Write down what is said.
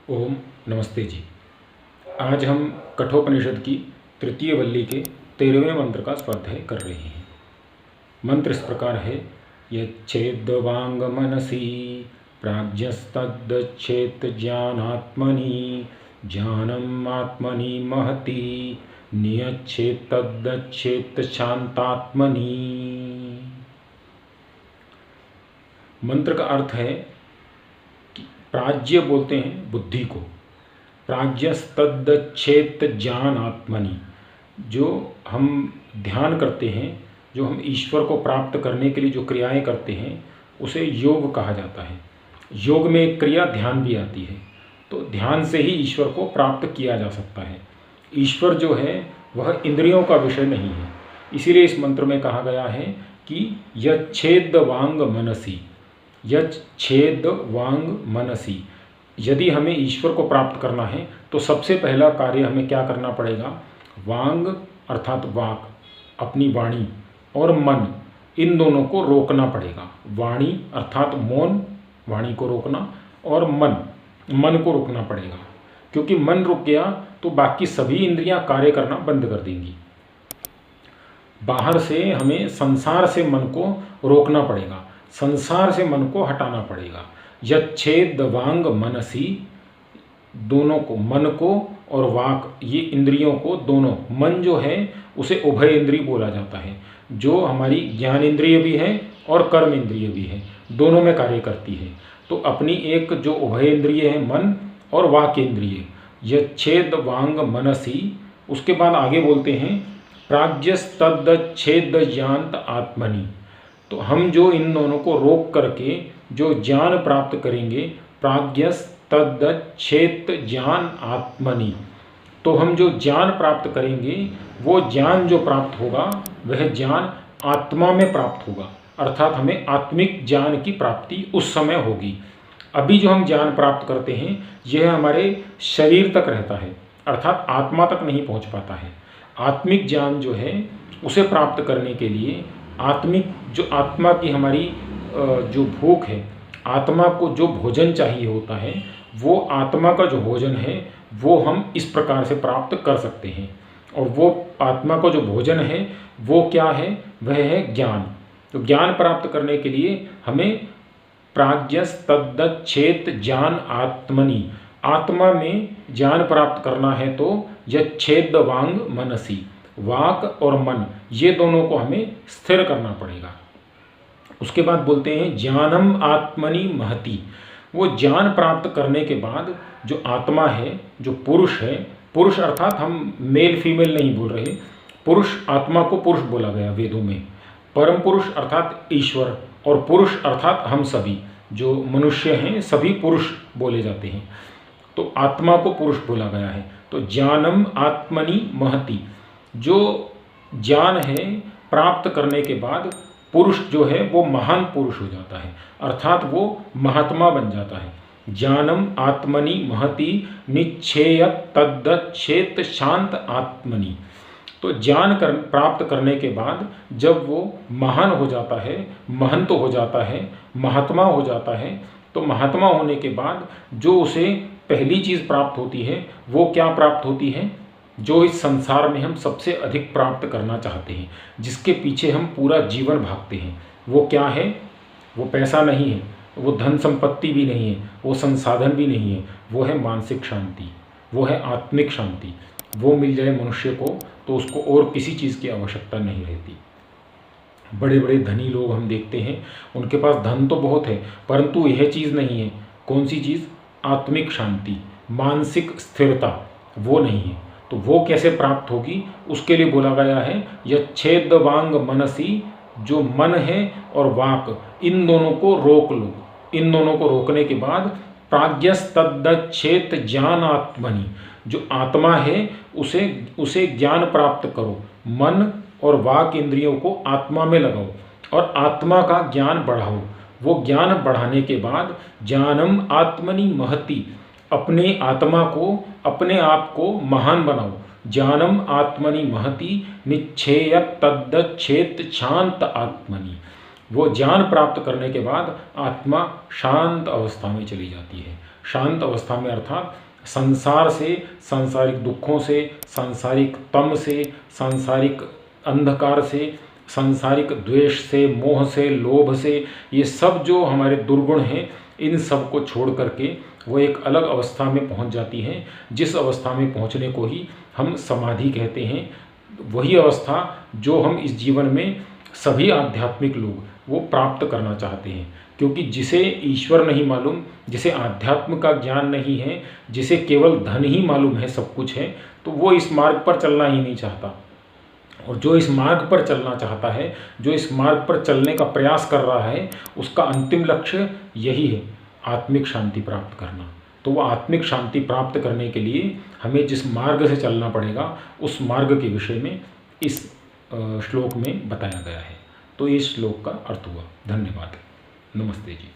ओम नमस्ते जी। आज हम कठोपनिषद की तृतीय वल्ली के 13वें मंत्र का स्वाध्याय कर रहे हैं। मंत्र इस प्रकार है। यच्छेद्वांग मनसी प्राज्ञस्तद्दच्छेत् ज्ञानात्मनि ज्ञानम आत्मनि महति नियच्छेत् तद्दच्छेत् शांतात्मनि। मंत्र का अर्थ है कि प्राज्ञ बोलते हैं बुद्धि को, प्राज्ञस्तद्दच्छेत् ज्ञान आत्मनि। जो हम ध्यान करते हैं, जो हम ईश्वर को प्राप्त करने के लिए जो क्रियाएं करते हैं, उसे योग कहा जाता है। योग में एक क्रिया ध्यान भी आती है, तो ध्यान से ही ईश्वर को प्राप्त किया जा सकता है। ईश्वर जो है वह इंद्रियों का विषय नहीं है। इसीलिए इस मंत्र में कहा गया है कि यच्छेद्वांग मनसी, यच्छेद्वांग मनसी। यदि हमें ईश्वर को प्राप्त करना है तो सबसे पहला कार्य हमें क्या करना पड़ेगा? वांग अर्थात वाक, अपनी वाणी, और मन, इन दोनों को रोकना पड़ेगा। वाणी अर्थात मौन, वाणी को रोकना, और मन को रोकना पड़ेगा। क्योंकि मन रुक गया तो बाकी सभी इंद्रियां कार्य करना बंद कर देंगी। बाहर से हमें संसार से मन को रोकना पड़ेगा, संसार से मन को हटाना पड़ेगा। यच्छेद्वांग मनसी, दोनों को, मन को और वाक, ये इंद्रियों को, दोनों, मन जो है उसे उभय इंद्रिय बोला जाता है, जो हमारी ज्ञान इंद्रिय भी है और कर्म इंद्रिय भी है, दोनों में कार्य करती है। तो अपनी एक जो उभय इंद्रिय है मन और वाक इंद्रिय, यच्छेद्वांग मनसी। उसके बाद आगे बोलते हैं प्राज्ञस्तद्दच्छेद्ज्ञानात् आत्मनि। तो हम जो इन दोनों को रोक करके जो ज्ञान प्राप्त करेंगे, प्राज्ञस्तद्दच्छेत् ज्ञान आत्मनि, तो हम जो ज्ञान प्राप्त करेंगे वो ज्ञान जो प्राप्त होगा वह ज्ञान आत्मा में प्राप्त होगा, अर्थात हमें आत्मिक ज्ञान की प्राप्ति उस समय होगी। अभी जो हम ज्ञान प्राप्त करते हैं यह हमारे शरीर तक रहता है, अर्थात आत्मा तक नहीं पहुंच पाता है। आत्मिक ज्ञान जो है उसे प्राप्त करने के लिए आत्मिक, जो आत्मा की हमारी जो भूख है, आत्मा को जो भोजन चाहिए होता है, वो आत्मा का जो भोजन है वो हम इस प्रकार से प्राप्त कर सकते हैं। और वो आत्मा का जो भोजन है वो क्या है? वह है ज्ञान। तो ज्ञान प्राप्त करने के लिए हमें प्राज्ञस्तद्दच्छेत् ज्ञान आत्मनि, आत्मा में ज्ञान प्राप्त करना है। तो यच्छेद्वांग मनसी, वाक और मन, ये दोनों को हमें स्थिर करना पड़ेगा। उसके बाद बोलते हैं ज्ञानम आत्मनि महति। वो ज्ञान प्राप्त करने के बाद जो आत्मा है, जो पुरुष है, पुरुष अर्थात हम मेल फीमेल नहीं बोल रहे, पुरुष, आत्मा को पुरुष बोला गया वेदों में। परम पुरुष अर्थात ईश्वर, और पुरुष अर्थात हम सभी जो मनुष्य हैं, सभी पुरुष बोले जाते हैं। तो आत्मा को पुरुष बोला गया है। तो ज्ञानम आत्मनि महति, जो ज्ञान है प्राप्त करने के बाद पुरुष जो है वो महान पुरुष हो जाता है, अर्थात वो महात्मा बन जाता है। ज्ञानम आत्मनि महति निच्छेयत् तद्दच्छेत् शांत आत्मनि। तो ज्ञान प्राप्त करने के बाद जब वो महान हो जाता है, महंत हो जाता है, महात्मा हो जाता है, तो महात्मा होने के बाद जो उसे पहली चीज़ प्राप्त होती है वो क्या प्राप्त होती है? जो इस संसार में हम सबसे अधिक प्राप्त करना चाहते हैं, जिसके पीछे हम पूरा जीवन भागते हैं, वो क्या है? वो पैसा नहीं है, वो धन संपत्ति भी नहीं है, वो संसाधन भी नहीं है, वो है मानसिक शांति, वो है आत्मिक शांति। वो मिल जाए मनुष्य को तो उसको और किसी चीज़ की आवश्यकता नहीं रहती। बड़े बड़े धनी लोग हम देखते हैं, उनके पास धन तो बहुत है परंतु यह चीज़ नहीं है। कौन सी चीज़? आत्मिक शांति, मानसिक स्थिरता, वो नहीं है। तो वो कैसे प्राप्त होगी? उसके लिए बोला गया है यच्छेद्वांग मनसी, जो मन है और वाक, इन दोनों को रोक लो। इन दोनों को रोकने के बाद प्राज्ञस्तद्दच्छेत् ज्ञान आत्मनि, जो आत्मा है उसे ज्ञान प्राप्त करो। मन और वाक इंद्रियों को आत्मा में लगाओ और आत्मा का ज्ञान बढ़ाओ। वो ज्ञान बढ़ाने के बाद ज्ञानम आत्मनि महति, अपने आत्मा को, अपने आप को महान बनाओ। ज्ञानम आत्मनि महति निच्छेयत् तद्दच्छेत् शांत आत्मनि। वो ज्ञान प्राप्त करने के बाद आत्मा शांत अवस्था में चली जाती है। शांत अवस्था में अर्थात संसार से, सांसारिक दुखों से, सांसारिक तम से, सांसारिक अंधकार से, सांसारिक द्वेष से, मोह से, लोभ से, ये सब जो हमारे दुर्गुण हैं, इन सब को छोड़ करके वो एक अलग अवस्था में पहुंच जाती हैं, जिस अवस्था में पहुंचने को ही हम समाधि कहते हैं। वही अवस्था जो हम इस जीवन में सभी आध्यात्मिक लोग वो प्राप्त करना चाहते हैं, क्योंकि जिसे ईश्वर नहीं मालूम, जिसे आध्यात्म का ज्ञान नहीं है, जिसे केवल धन ही मालूम है, सब कुछ है, तो वो इस मार्ग पर चलना ही नहीं चाहता। और जो इस मार्ग पर चलना चाहता है, जो इस मार्ग पर चलने का प्रयास कर रहा है, उसका अंतिम लक्ष्य यही है, आत्मिक शांति प्राप्त करना। तो वो आत्मिक शांति प्राप्त करने के लिए हमें जिस मार्ग से चलना पड़ेगा, उस मार्ग के विषय में इस श्लोक में बताया गया है। तो इस श्लोक का अर्थ हुआ। धन्यवाद। नमस्ते जी।